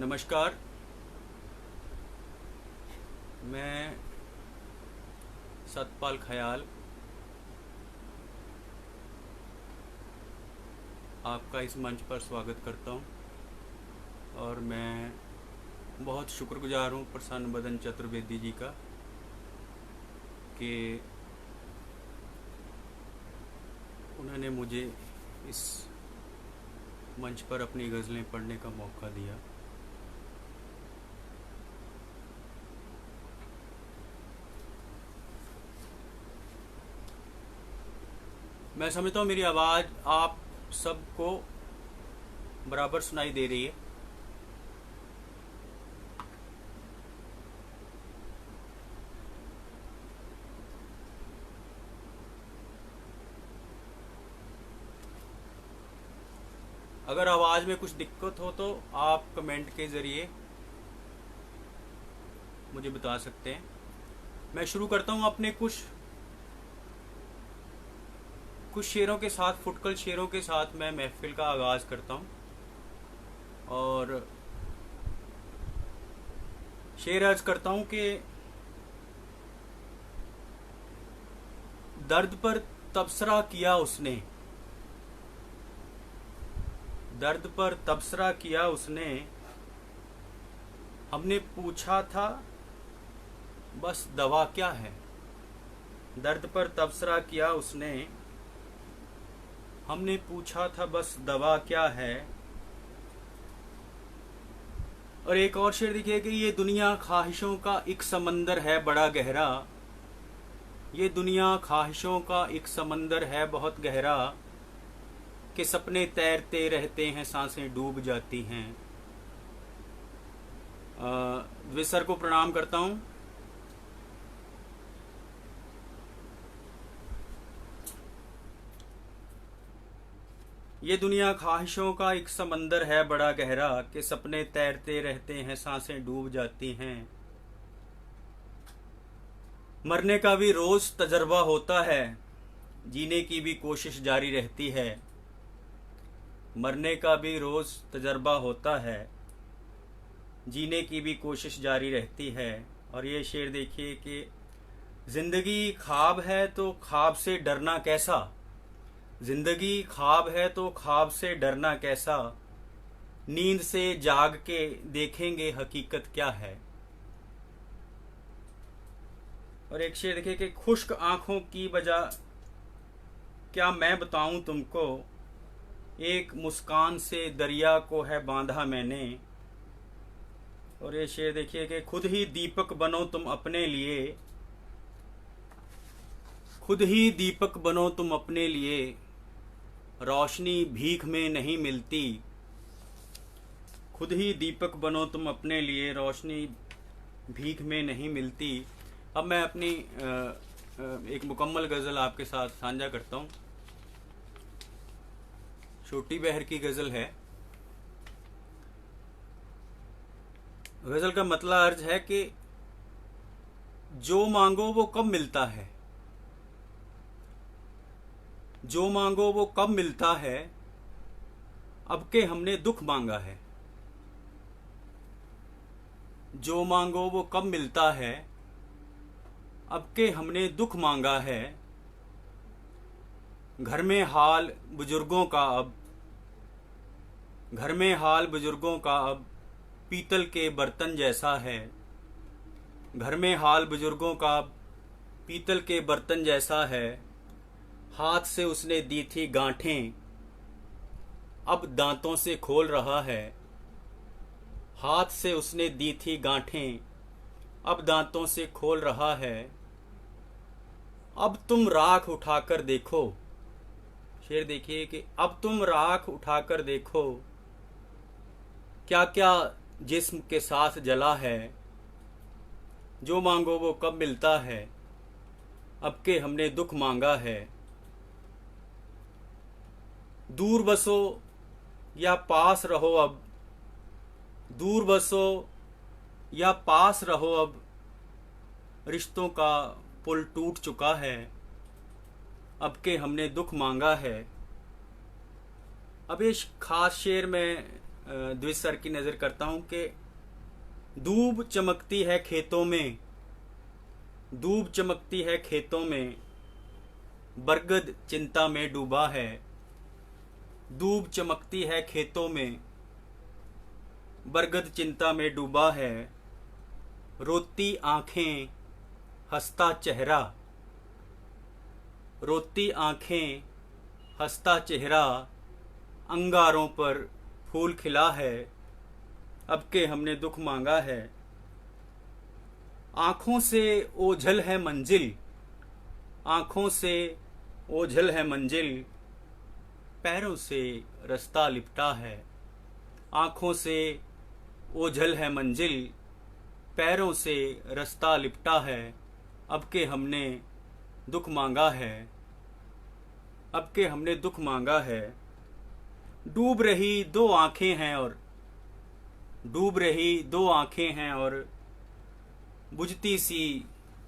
नमस्कार। मैं सतपाल खयाल आपका इस मंच पर स्वागत करता हूं और मैं बहुत शुक्रगुजार हूं प्रसन्न बदन चतुर्वेदी जी का कि उन्होंने मुझे इस मंच पर अपनी गज़लें पढ़ने का मौका दिया। मैं समझता हूँ मेरी आवाज़ आप सबको बराबर सुनाई दे रही है। अगर आवाज़ में कुछ दिक्कत हो तो आप कमेंट के ज़रिए मुझे बता सकते हैं। मैं शुरू करता हूँ अपने कुछ शेरों के साथ, फुटकल शेरों के साथ मैं महफिल का आगाज़ करता हूँ और शेर अर्ज करता हूँ कि दर्द पर तबसरा किया उसने, दर्द पर तबसरा किया उसने, हमने पूछा था बस दवा क्या है। दर्द पर तबसरा किया उसने, हमने पूछा था बस दवा क्या है। और एक और शेर देखिए कि ये दुनिया ख्वाहिशों का एक समंदर है बड़ा गहरा, ये दुनिया ख्वाहिशों का एक समंदर है बहुत गहरा, कि सपने तैरते रहते हैं सांसें डूब जाती हैं। द्विसर को प्रणाम करता हूँ। ये दुनिया ख्वाहिशों का एक समंदर है बड़ा गहरा, कि सपने तैरते रहते हैं सांसें डूब जाती हैं। मरने का भी रोज तजर्बा होता है, जीने की भी कोशिश जारी रहती है। मरने का भी रोज तजर्बा होता है, जीने की भी कोशिश जारी रहती है। और ये शेर देखिए कि जिंदगी ख्वाब है तो ख्वाब से डरना कैसा, जिंदगी ख्वाब है तो ख्वाब से डरना कैसा, नींद से जाग के देखेंगे हकीकत क्या है। और एक शेर देखिए कि खुश्क आंखों की वजह क्या मैं बताऊं तुमको, एक मुस्कान से दरिया को है बांधा मैंने। और ये शेर देखिए कि खुद ही दीपक बनो तुम अपने लिए, खुद ही दीपक बनो तुम अपने लिए, रोशनी भीख में नहीं मिलती। खुद ही दीपक बनो तुम अपने लिए, रोशनी भीख में नहीं मिलती। अब मैं अपनी एक मुकम्मल गज़ल आपके साथ साझा करता हूँ। छोटी बहर की गज़ल है। गज़ल का मतलब अर्ज है कि जो मांगो वो कब मिलता है, जो मांगो वो कब मिलता है, अब के हमने दुख मांगा है। जो मांगो वो कब मिलता है, अब के हमने दुख मांगा है। घर में हाल बुजुर्गों का अब, घर में हाल बुजुर्गों का अब पीतल के बर्तन जैसा है। घर में हाल बुजुर्गों का अब पीतल के बर्तन जैसा है। हाथ से उसने दी थी गांठें, अब दांतों से खोल रहा है। हाथ से उसने दी थी गांठें, अब दांतों से खोल रहा है। अब तुम राख उठाकर देखो, शेर देखिए कि अब तुम राख उठाकर देखो, क्या क्या जिस्म के साथ जला है। जो मांगो वो कब मिलता है, अब के हमने दुख मांगा है। दूर बसो या पास रहो अब, दूर बसो या पास रहो अब, रिश्तों का पुल टूट चुका है। अब के हमने दुख मांगा है। अब इस खास शेर में द्विज सर की नज़र करता हूँ कि धूप चमकती है खेतों में, धूप चमकती है खेतों में, बरगद चिंता में डूबा है। धूप चमकती है खेतों में, बरगद चिंता में डूबा है। रोती आंखें हंसता चेहरा, रोती आंखें हंसता चेहरा, अंगारों पर फूल खिला है। अब के हमने दुख मांगा है। आंखों से ओझल है मंजिल, आंखों से ओझल है मंजिल, पैरों से रास्ता लिपटा है। आंखों से ओझल है मंजिल, पैरों से रास्ता लिपटा है। अब के हमने दुख मांगा है, अब के हमने दुख मांगा है। डूब रही दो आंखें हैं और डूब रही दो आंखें हैं और बुझती सी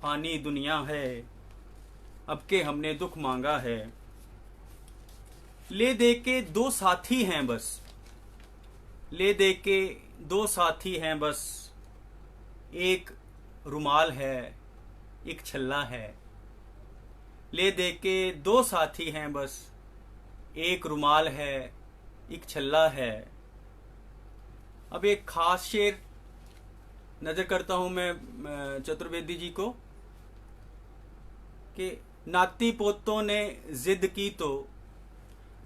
पानी दुनिया है। अब के हमने दुख मांगा है। ले दे के दो साथी हैं बस, ले दे के दो साथी हैं बस, एक रुमाल है एक छल्ला है। ले दे के दो साथी हैं बस, एक रुमाल है एक छल्ला है। अब एक खास शेर नजर करता हूं मैं चतुर्वेदी जी को कि नाती पोतों ने जिद की तो,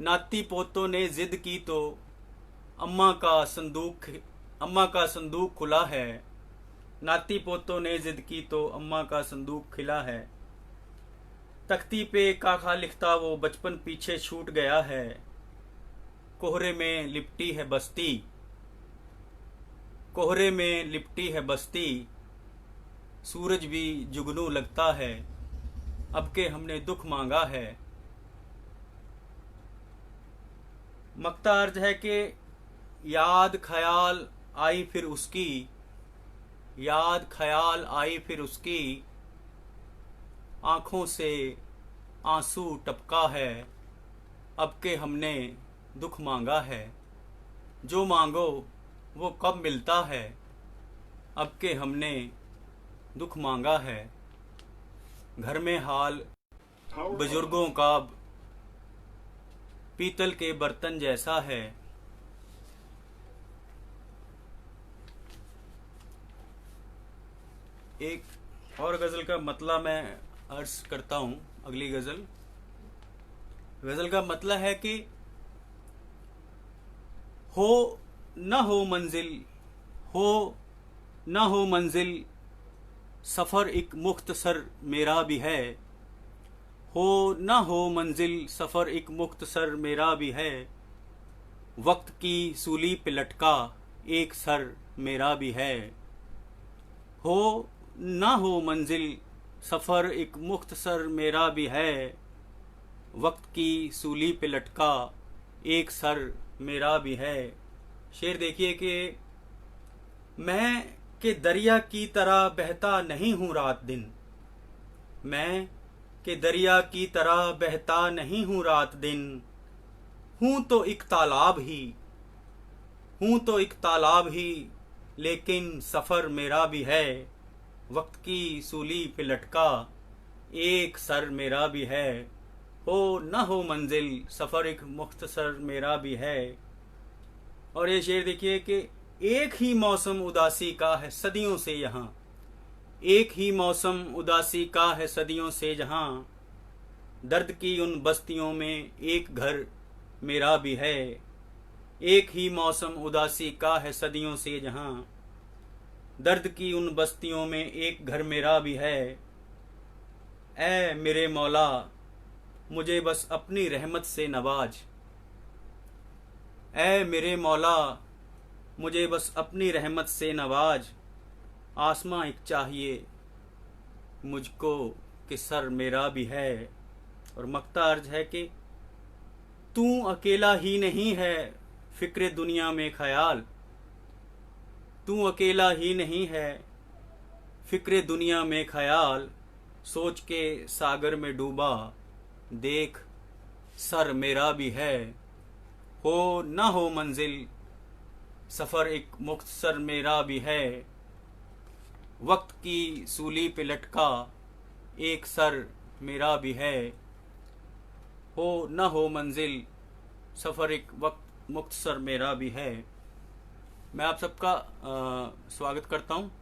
नाती पोतों ने जिद की तो, अम्मा का संदूक खुला है। नाती पोतों ने जिद की तो अम्मा का संदूक खिला है। तख्ती पे काका लिखता वो बचपन पीछे छूट गया है। कोहरे में लिपटी है बस्ती, कोहरे में लिपटी है बस्ती, सूरज भी जुगनू लगता है। अब के हमने दुख मांगा है। मक्ता अर्ज है कि याद ख्याल आई फिर उसकी, याद ख्याल आई फिर उसकी, आंखों से आंसू टपका है। अब के हमने दुख मांगा है। जो मांगो वो कब मिलता है। अब के हमने दुख मांगा है। घर में हाल बुजुर्गों का पीतल के बर्तन जैसा है। एक और गजल का मतलब मैं अर्ज करता हूं। अगली गजल का मतलब है कि हो न हो मंजिल, हो न हो मंजिल, सफ़र एक मुख्तसर मेरा भी है। हो न हो मंजिल, सफ़र एक मुख्तसर मेरा भी है। वक्त की सूली पे लटका एक सर मेरा भी है। हो न हो मंजिल, सफ़र एक मुख्तसर मेरा भी है। वक्त की सूली पे लटका एक सर मेरा भी है। शेर देखिए कि मैं के दरिया की तरह बहता नहीं हूँ रात दिन, मैं के दरिया की तरह बहता नहीं हूँ रात दिन। हूँ तो एक तालाब ही, हूँ तो एक तालाब ही, लेकिन सफ़र मेरा भी है। वक्त की सूली पे लटका एक सर मेरा भी है। हो न हो मंजिल, सफ़र एक मुख्तसर मेरा भी है। और ये शेर देखिए कि एक ही मौसम उदासी का है सदियों से यहाँ, एक ही मौसम उदासी का है सदियों से जहाँ। दर्द की उन बस्तियों में एक घर मेरा भी है। एक ही मौसम उदासी का है सदियों से जहाँ। दर्द की उन बस्तियों में एक घर मेरा भी है। ऐ मेरे मौला मुझे बस अपनी रहमत से नवाज, ऐ मेरे मौला मुझे बस अपनी रहमत से नवाज। आसमां एक चाहिए मुझको कि सर मेरा भी है। और मक्ता अर्ज है कि तू अकेला ही नहीं है फिक्र दुनिया में ख्याल, तू अकेला ही नहीं है फिक्र दुनिया में ख्याल। सोच के सागर में डूबा देख सर मेरा भी है। हो न हो मंजिल, सफ़र एक मुख्तसर मेरा भी है, वक्त की सूली पे लटका एक सर मेरा भी है। हो न हो मंजिल, सफ़र एक वक्त मुख्तसर मेरा भी है। मैं आप सबका स्वागत करता हूँ।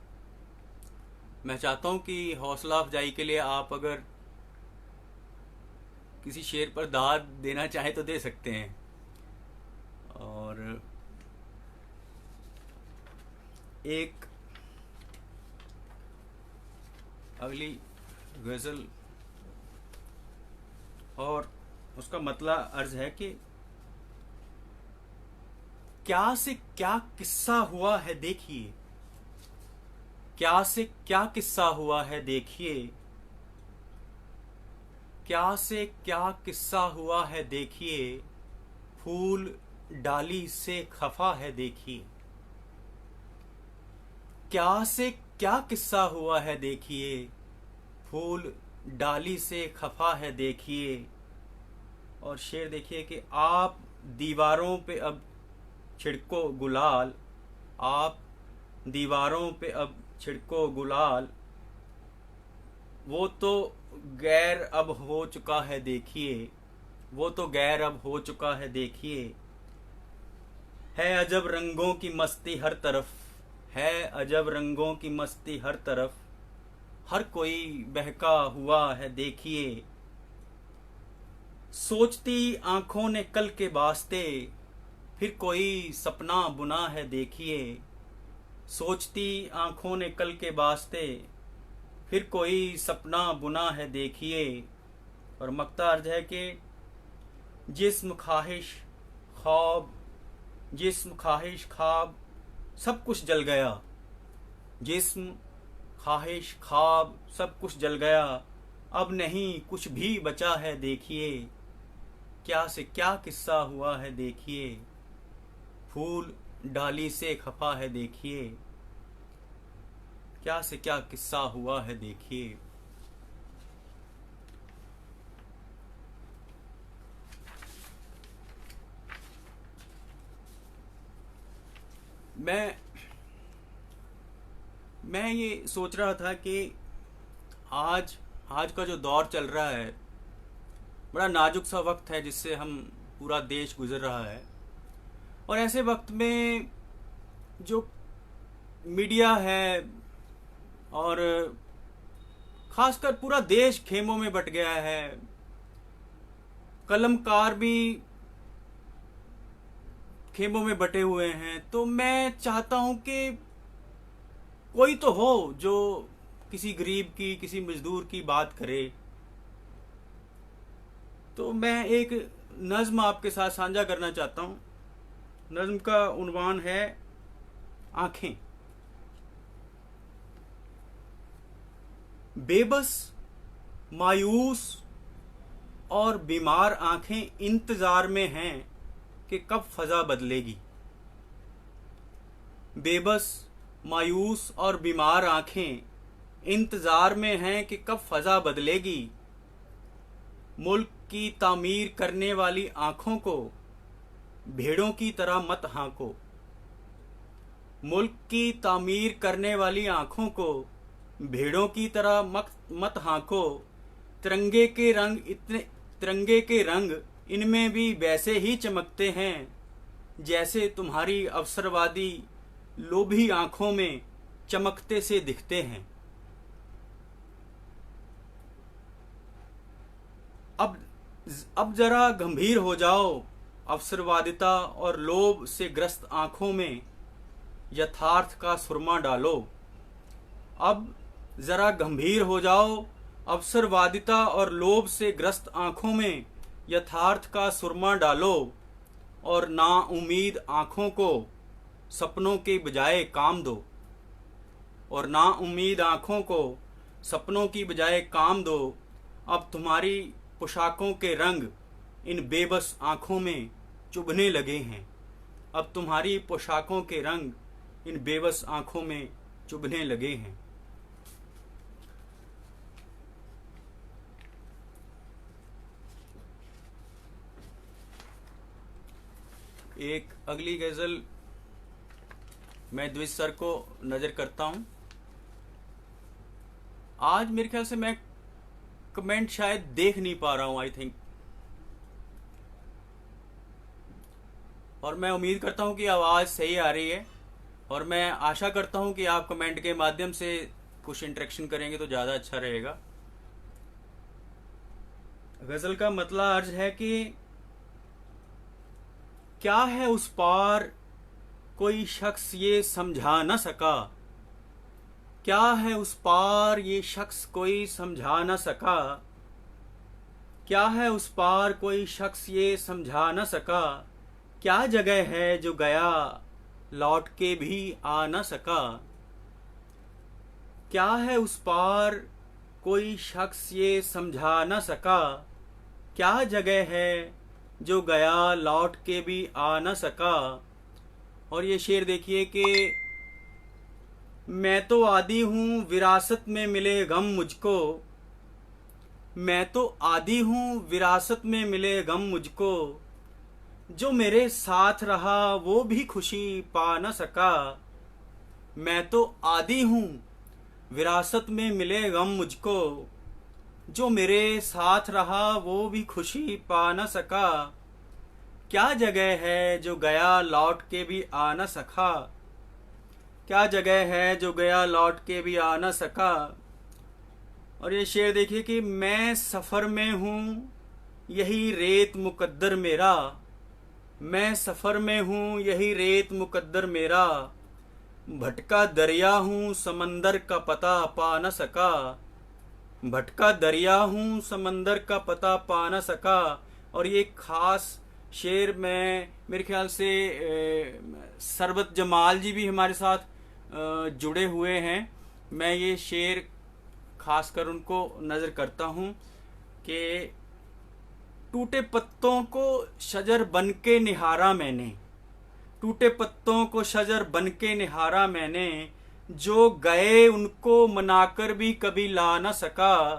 मैं चाहता हूँ कि हौसला अफजाई के लिए आप अगर किसी शेर पर दाद देना चाहें तो दे सकते हैं। और एक अगली गज़ल और उसका मतलब अर्ज है कि क्या से क्या किस्सा हुआ है देखिए, क्या से क्या किस्सा हुआ है देखिए, क्या से क्या किस्सा हुआ है देखिए, फूल डाली से खफा है देखिए। क्या से क्या किस्सा हुआ है देखिए, फूल डाली से खफा है देखिए। और शेर देखिए कि आप दीवारों पे अब छिड़को गुलाल, आप दीवारों पे अब छिड़को गुलाल, वो तो गैर अब हो चुका है देखिए, वो तो गैर अब हो चुका है देखिए। है अजब रंगों की मस्ती हर तरफ, है अजब रंगों की मस्ती हर तरफ, हर कोई बहका हुआ है देखिए। सोचती आंखों ने कल के वास्ते, फिर कोई सपना बुना है देखिए। सोचती आंखों ने कल के वास्ते, फिर कोई सपना बुना है देखिए। और मक्ता अर्ज है कि जिस्म ख्वाहिश ख्वाब, जिस्म ख्वाहिश ख्वाब सब कुछ जल गया, जिस्म ख्वाहिश ख्वाब सब कुछ जल गया, अब नहीं कुछ भी बचा है देखिए। क्या से क्या किस्सा हुआ है देखिए, फूल डाली से खफा है देखिए। क्या से क्या किस्सा हुआ है देखिए। मैं ये सोच रहा था कि आज आज का जो दौर चल रहा है बड़ा नाजुक सा वक्त है जिससे हम पूरा देश गुजर रहा है। और ऐसे वक्त में जो मीडिया है और खासकर पूरा देश खेमों में बट गया है, कलमकार भी खेमों में बटे हुए हैं। तो मैं चाहता हूं कि कोई तो हो जो किसी गरीब की, किसी मजदूर की बात करे। तो मैं एक नज्म आपके साथ साझा करना चाहता हूं। नज्म का उन्वान है आंखें। बेबस, मायूस और बीमार आंखें इंतजार में हैं कि कब फजा बदलेगी। बेबस, मायूस और बीमार आंखें इंतजार में हैं कि कब फजा बदलेगी। मुल्क की तामीर करने वाली आंखों को भेड़ों की तरह मत हांको। मुल्क की तामीर करने वाली आंखों को भेड़ों की तरह मत हांको। तिरंगे के रंग इतने, तिरंगे के रंग इनमें भी वैसे ही चमकते हैं जैसे तुम्हारी अवसरवादी लोभी आंखों में चमकते से दिखते हैं। अब जरा गंभीर हो जाओ, अवसरवादिता और लोभ से ग्रस्त आंखों में यथार्थ का सुरमा डालो। अब जरा गंभीर हो जाओ, अवसरवादिता और लोभ से ग्रस्त आंखों में यथार्थ का सुरमा डालो। और नाउम्मीद आंखों को सपनों के बजाय काम दो। और नाउम्मीद आंखों को सपनों की बजाय काम दो। अब तुम्हारी पोशाकों के रंग इन बेबस आंखों में चुभने लगे हैं। अब तुम्हारी पोशाकों के रंग इन बेबस आंखों में चुभने लगे हैं। एक अगली गजल मैं द्विज सर को नज़र करता हूँ। आज मेरे ख्याल से मैं कमेंट शायद देख नहीं पा रहा हूँ, आई थिंक। और मैं उम्मीद करता हूँ कि आवाज़ सही आ रही है, और मैं आशा करता हूँ कि आप कमेंट के माध्यम से कुछ इंटरेक्शन करेंगे तो ज़्यादा अच्छा रहेगा। गज़ल का मतलब अर्ज है कि क्या है उस पार कोई शख्स ये समझा न सका, क्या है उस पार ये शख्स कोई समझा न सका, क्या है उस पार कोई शख्स ये समझा न सका, क्या जगह है जो गया लौट के भी आ न सका, क्या है उस पार कोई शख्स ये समझा न सका, क्या जगह है जो गया लौट के भी आ न सका। और ये शेर देखिए कि मैं तो आदी हूँ विरासत में मिले गम मुझको, मैं तो आदी हूँ विरासत में मिले गम मुझको, जो मेरे साथ रहा वो भी खुशी पा न सका, मैं तो आदी हूँ विरासत में मिले गम मुझको, जो मेरे साथ रहा वो भी खुशी पा न सका, क्या जगह है जो गया लौट के भी आ न सका, क्या जगह है जो गया लौट के भी आ न सका। और ये शेर देखिए कि मैं सफ़र में हूँ यही रेत मुकद्दर मेरा, मैं सफ़र में हूँ यही रेत मुकद्दर मेरा, भटका दरिया हूँ समंदर का पता पा न सका, भटका दरिया हूँ समंदर का पता पा न सका। और ये खास शेर में मेरे ख्याल से सरबत जमाल जी भी हमारे साथ जुड़े हुए हैं। मैं ये शेर खासकर उनको नज़र करता हूँ कि टूटे पत्तों को शजर बन के निहारा मैंने, टूटे पत्तों को शजर बन के निहारा मैंने, जो गए उनको मनाकर भी कभी ला न सका,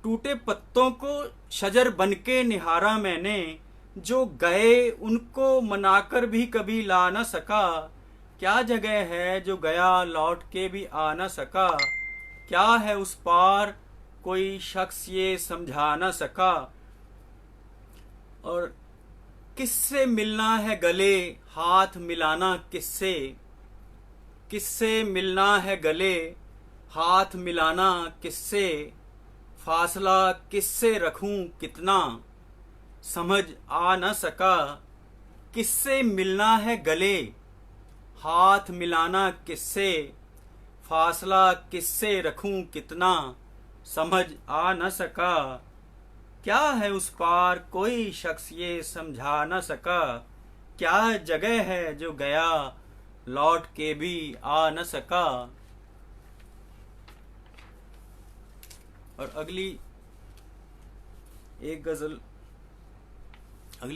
टूटे पत्तों को शजर बन के निहारा मैंने, जो गए उनको मनाकर भी कभी ला न सका, क्या जगह है जो गया लौट के भी आ न सका, क्या है उस पार कोई शख्स ये समझा न सका। और किससे मिलना है गले हाथ मिलाना किससे, किससे मिलना है गले हाथ मिलाना किससे, फासला किससे रखूं कितना समझ आ न सका, किससे मिलना है गले हाथ मिलाना किससे, फासला किससे रखूं कितना समझ आ न सका, क्या है उस पार कोई शख्स ये समझा न सका, क्या जगह है जो गया लौट के भी आ न सका। और अगली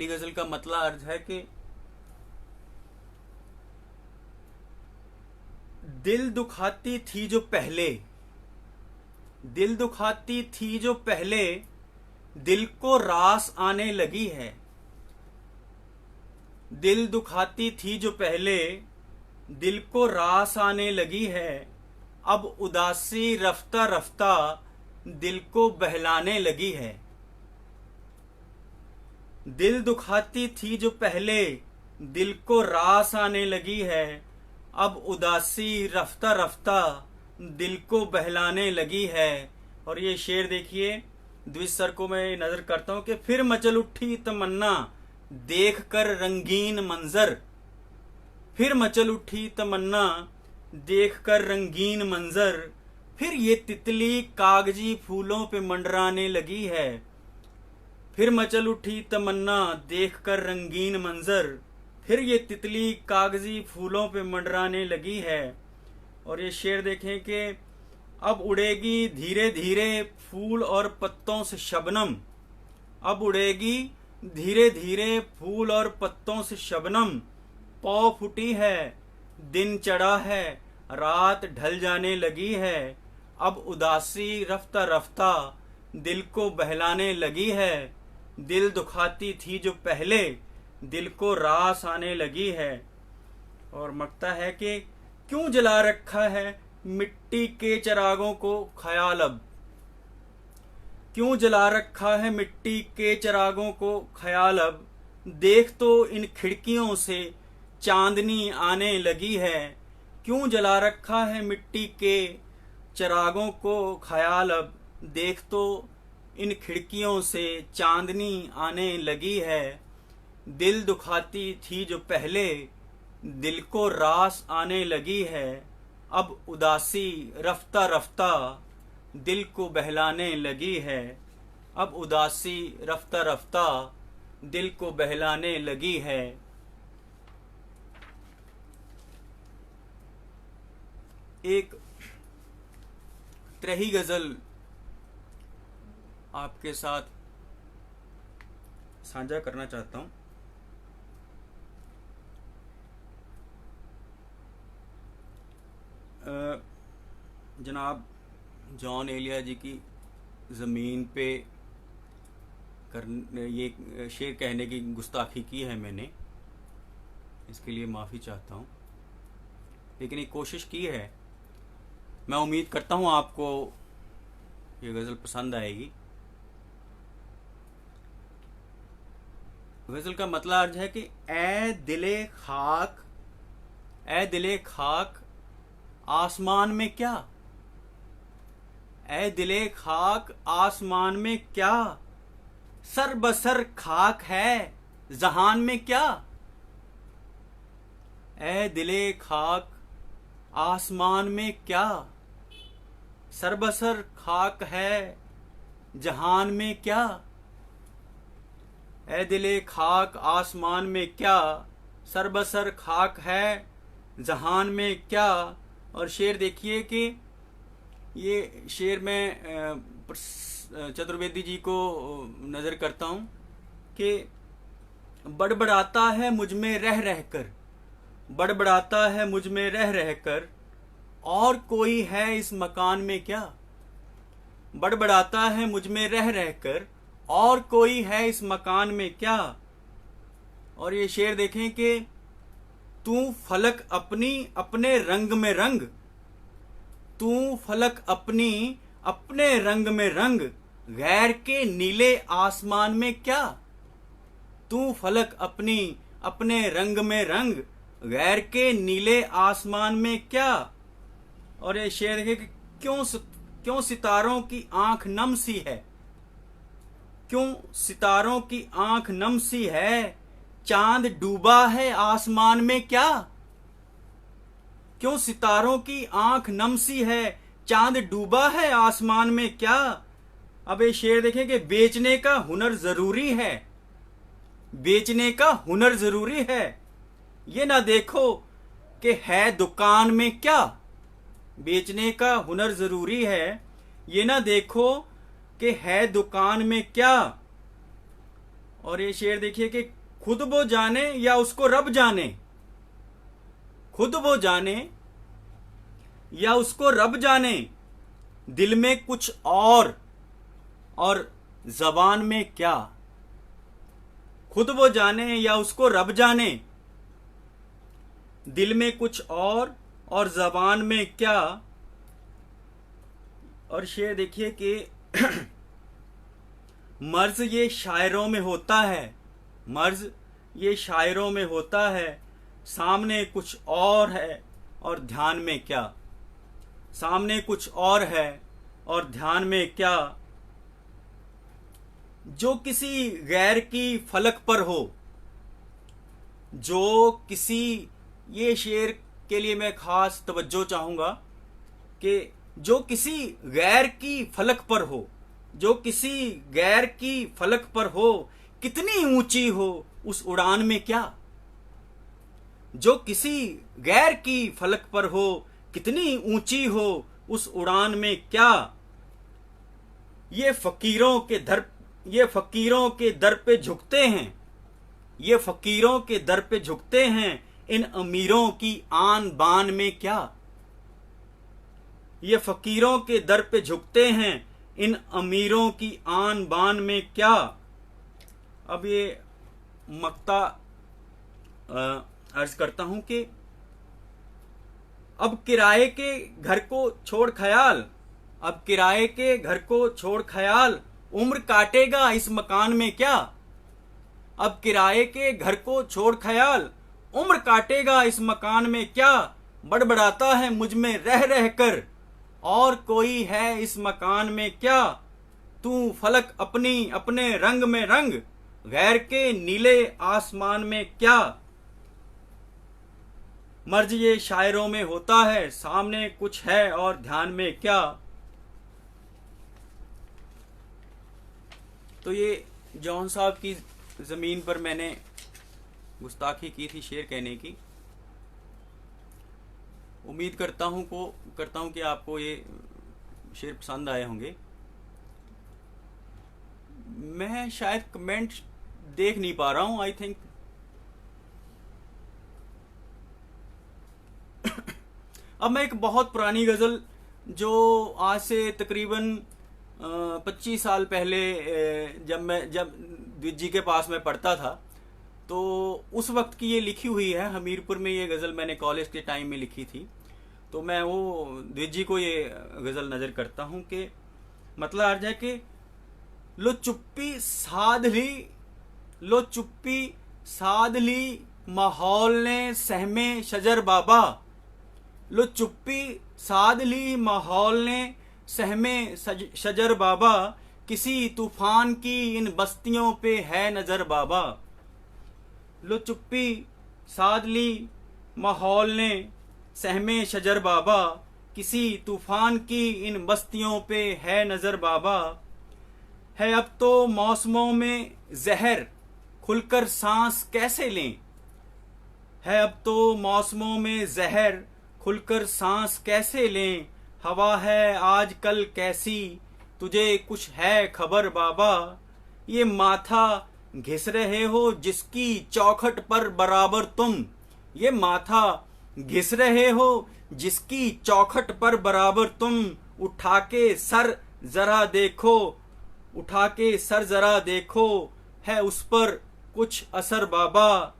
गजल का मतलब अर्ज है कि दिल दुखाती थी जो पहले, दिल दुखाती थी जो पहले, दिल को रास आने लगी है, दिल दुखाती थी जो पहले, दिल को रास आने लगी है, अब उदासी रफ्ता रफ्ता दिल को बहलाने लगी है, दिल दुखाती थी जो पहले, दिल को रास आने लगी है, अब उदासी रफ्ता रफ्ता दिल को बहलाने लगी है। और ये शेर देखिए द्विज सर को मैं नजर करता हूँ कि फिर मचल उठी तमन्ना देख कर रंगीन मंजर, फिर मचल उठी तमन्ना देख कर रंगीन मंजर, फिर ये तितली कागजी फूलों पे मंडराने लगी है, फिर मचल उठी तमन्ना देख कर रंगीन मंजर, फिर ये तितली कागजी फूलों पे मंडराने लगी है। और ये शेर देखें कि अब उड़ेगी धीरे धीरे फूल और पत्तों से शबनम, अब उड़ेगी धीरे धीरे फूल और पत्तों से शबनम, पौ फूटी है दिन चढ़ा है रात ढल जाने लगी है, अब उदासी रफ्ता रफ्ता दिल को बहलाने लगी है, दिल दुखाती थी जो पहले दिल को रास आने लगी है। और मकता है कि क्यों जला रखा है मिट्टी के चिरागों को ख्याल अब, क्यों जला रखा है मिट्टी के चिरागों को ख्याल अब, देख तो इन खिड़कियों से चांदनी आने लगी है। क्यों जला रखा है मिट्टी के चिरागों को ख्याल अब, देख तो इन खिड़कियों से चांदनी आने लगी है। दिल दुखाती थी जो पहले, दिल को रास आने लगी है। अब उदासी रफ्ता रफ्ता दिल को बहलाने लगी है। अब उदासी रफ्ता रफ्ता दिल को बहलाने लगी है। एक त्रही गजल आपके साथ साझा करना चाहता हूं। जनाब जॉन एलिया जी की ज़मीन पे ये शेर कहने की गुस्ताखी की है मैंने, इसके लिए माफ़ी चाहता हूँ, लेकिन एक कोशिश की है। मैं उम्मीद करता हूँ आपको ये गज़ल पसंद आएगी। गज़ल का मतलब अर्ज है कि ए दिले खाक आसमान में क्या, ए दिले खाक आसमान में क्या, सर बसर खाक है जहान में क्या। ए दिले खाक आसमान में क्या, सर बसर खाक है जहान में क्या। ए दिले खाक आसमान में क्या, सर बसर खाक है जहान में क्या। और शेर देखिए कि ये शेर में चतुर्वेदी जी को नज़र करता हूँ कि बड़बड़ाता है मुझ में रह रहकर, बड़बड़ाता है मुझ में रह रहकर, और कोई है इस मकान में क्या। बड़बड़ाता है मुझ में रह रहकर, और कोई है इस मकान में क्या। और ये शेर देखें कि तू फलक अपनी अपने रंग में रंग, तू फलक अपनी अपने रंग में रंग, गैर के नीले आसमान में क्या। तू फलक अपनी अपने रंग में रंग, गैर के नीले आसमान में क्या। और ये शेर देखे कि क्यों सितारों की आंख नम सी है, क्यों सितारों की आंख नम सी है, चांद डूबा है आसमान में क्या। क्यों सितारों की आंख नम सी है, चांद डूबा है आसमान में क्या। अब ये शेर देखें कि बेचने का हुनर जरूरी है, बेचने का हुनर जरूरी है, ये ना देखो कि है दुकान में क्या। बेचने का हुनर जरूरी है, ये ना देखो कि है दुकान में क्या। और ये शेर देखिए कि खुद वो जाने या उसको रब जाने, खुद वो जाने या उसको रब जाने, दिल में कुछ और जबान में क्या। खुद वो जाने या उसको रब जाने, दिल में कुछ और जबान में क्या। और शेर देखिए कि मर्ज ये शायरों में होता है, मर्ज ये शायरों में होता है, सामने कुछ और है और ध्यान में क्या। सामने कुछ और है और ध्यान में क्या। जो किसी गैर की फलक पर हो, जो किसी, ये शेर के लिए मैं खास तवज्जो चाहूंगा कि जो किसी गैर की फलक पर हो, जो किसी गैर की फलक पर हो, कितनी ऊंची हो उस उड़ान में क्या। जो किसी गैर की फलक पर हो, कितनी ऊंची हो उस उड़ान में क्या। ये फकीरों के दर पे झुकते हैं, ये फकीरों के दर पे झुकते हैं, इन अमीरों की आन बान में क्या। ये फकीरों के दर पे झुकते हैं, इन अमीरों की आन बान में क्या। अब ये मक्ता अर्ज करता हूं कि अब किराए के घर को छोड़ ख्याल, अब किराए के घर को छोड़ ख्याल, उम्र काटेगा इस मकान में क्या। अब किराए के घर को छोड़ ख्याल, उम्र काटेगा इस मकान में क्या। बड़बड़ाता है मुझ में रह रह कर, और कोई है इस मकान में क्या। तू फलक अपनी अपने रंग में रंग, गैर के नीले आसमान में क्या। मर्ज ये शायरों में होता है, सामने कुछ है और ध्यान में क्या। तो ये जॉन साहब की जमीन पर मैंने गुस्ताखी की थी शेर कहने की। उम्मीद करता हूं कि आपको ये शेर पसंद आए होंगे। मैं शायद कमेंट देख नहीं पा रहा हूं, आई थिंक। अब मैं एक बहुत पुरानी गज़ल जो आज से तकरीबन 25 साल पहले जब द्विज जी के पास में पढ़ता था, तो उस वक्त की ये लिखी हुई है। हमीरपुर में ये गज़ल मैंने कॉलेज के टाइम में लिखी थी। तो मैं वो द्विज जी को ये गज़ल नज़र करता हूँ कि मतलब अर्ज है कि लो चुप्पी साध ली, लो चुप्पी साध ली, माहौल ने सहमे शजर बाबा। लो चुप्पी साध ली, माहौल ने सहमे शजर बाबा। किसी तूफान की इन बस्तियों पे है नजर बाबा। लो चुप्पी साध ली, माहौल ने सहमे शजर बाबा। किसी तूफान की इन बस्तियों पे है नजर बाबा। है अब तो मौसमों में जहर, खुलकर सांस कैसे लें। है अब तो मौसमों में जहर, खुलकर सांस कैसे लें। हवा है आजकल कैसी, तुझे कुछ है खबर बाबा। ये माथा घिस रहे हो जिसकी चौखट पर बराबर तुम। ये माथा घिस रहे हो जिसकी चौखट पर बराबर तुम। उठा के सर जरा देखो, उठा के सर जरा देखो, है उस पर कुछ असर बाबा।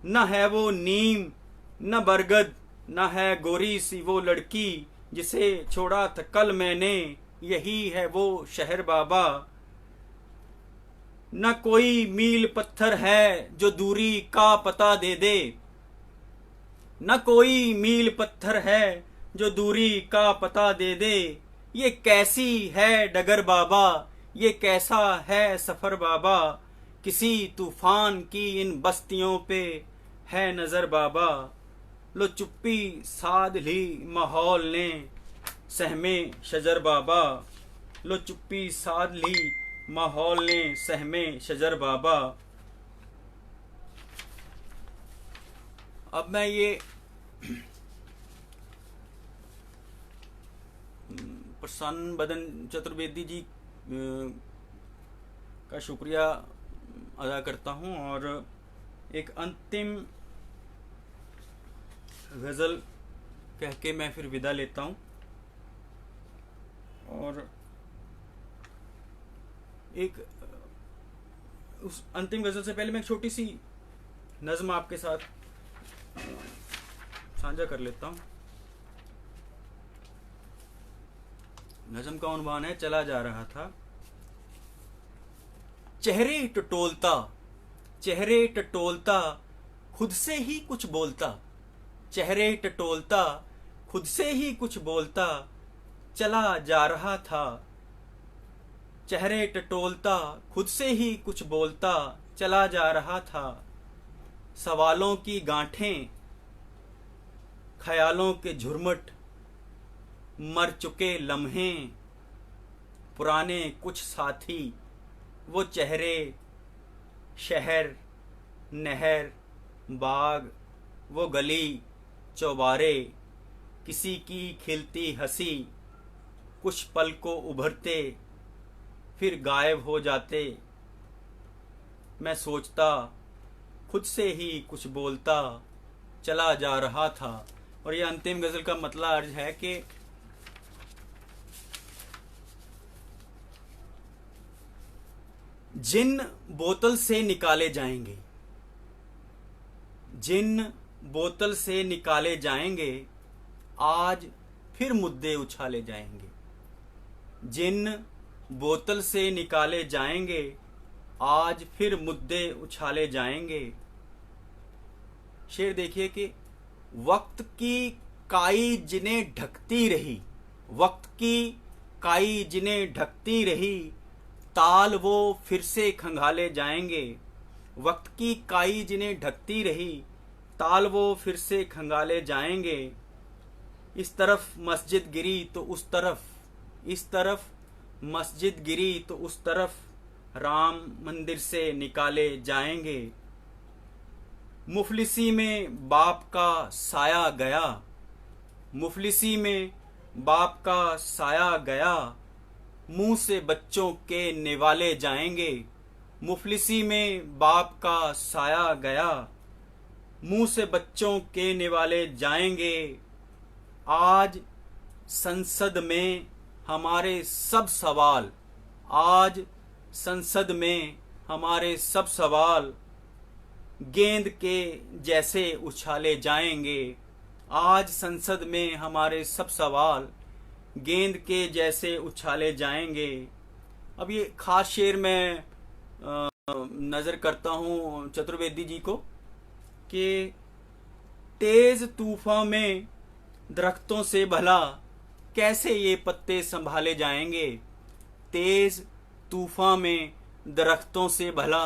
न है वो नीम न बरगद, न है गोरी सी वो लड़की। जिसे छोड़ा था कल मैंने, यही है वो शहर बाबा। न कोई मील पत्थर है जो दूरी का पता दे दे। न कोई मील पत्थर है जो दूरी का पता दे दे। ये कैसी है डगर बाबा, ये कैसा है सफर बाबा। किसी तूफान की इन बस्तियों पे है नजर बाबा। लो चुप्पी साध ली, माहौल ने सहमे शजर बाबा। लो चुप्पी साध ली, माहौल ने सहमे शजर बाबा। अब मैं ये प्रसन्न बदन चतुर्वेदी जी का शुक्रिया अदा करता हूँ और एक अंतिम गज़ल कह के मैं फिर विदा लेता हूँ। और एक उस अंतिम गज़ल से पहले मैं एक छोटी सी नज़्म आपके साथ साझा कर लेता हूँ। नज़्म का उन्वान है चला जा रहा था। चेहरे टटोलता, चेहरे टटोलता, खुद से ही कुछ बोलता। चेहरे टटोलता, खुद से ही कुछ बोलता, चला जा रहा था। चेहरे टटोलता, खुद से ही कुछ बोलता, चला जा रहा था। सवालों की गांठें, ख्यालों के झुरमुट, मर चुके लम्हे, पुराने कुछ साथी, वो चेहरे, शहर, नहर, बाग, वो गली, चौबारे, किसी की खिलती हंसी, कुछ पल को उभरते फिर गायब हो जाते। मैं सोचता, खुद से ही कुछ बोलता, चला जा रहा था। और ये अंतिम गज़ल का मतलब अर्ज है कि जिन बोतल से निकाले जाएंगे, जिन बोतल से निकाले जाएंगे, आज फिर मुद्दे उछाले जाएंगे। जिन बोतल से निकाले जाएंगे, आज फिर मुद्दे उछाले जाएंगे। शेर देखिए कि वक्त की काई जिन्हें ढकती रही, वक्त की काई जिन्हें ढकती रही, ताल वो फिर से खंगाले जाएंगे। वक्त की काई जिन्हें ढकती रही, ताल वो फिर से खंगाले जाएंगे। इस तरफ मस्जिद गिरी तो उस तरफ, इस तरफ मस्जिद गिरी तो उस तरफ, राम मंदिर से निकाले जाएंगे। मुफलिसी में बाप का साया गया, मुफलिसी में बाप का साया गया, मुंह से बच्चों के निवाले जाएंगे। मुफलिसी में बाप का साया गया, मुंह से बच्चों के निवाले जाएंगे। आज संसद में हमारे सब सवाल, आज संसद में हमारे सब सवाल गेंद के जैसे उछाले जाएंगे। आज संसद में हमारे सब सवाल गेंद के जैसे उछाले जाएंगे। अब ये खास शेर मैं नज़र करता हूँ चतुर्वेदी जी को कि तेज तूफान में दरख्तों से भला कैसे ये पत्ते संभाले जाएंगे। तेज तूफान में दरख्तों से भला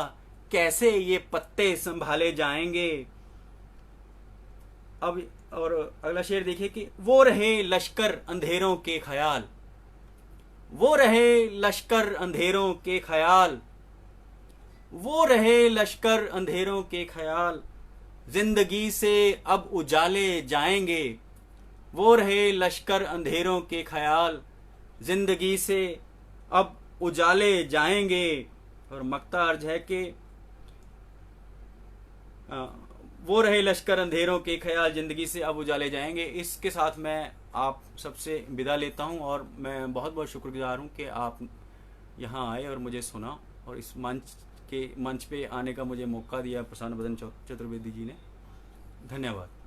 कैसे ये पत्ते संभाले जाएंगे। अब और अगला शेर देखिए कि वो रहे लश्कर अंधेरों के ख्याल, वो रहे लश्कर अंधेरों के ख्याल, वो रहे लश्कर अंधेरों के ख्याल, जिंदगी से अब उजाले जाएंगे। वो रहे लश्कर अंधेरों के ख्याल, जिंदगी से अब उजाले जाएंगे। और मक्ता अर्ज है कि वो रहे लश्कर अंधेरों के ख्याल, जिंदगी से अब उजाले जाएंगे। इसके साथ मैं आप सबसे विदा लेता हूं और मैं बहुत बहुत शुक्रगुजार हूं कि आप यहां आए और मुझे सुना और इस मंच पे आने का मुझे मौका दिया प्रसन्न वदन चतुर्वेदी जी ने। धन्यवाद।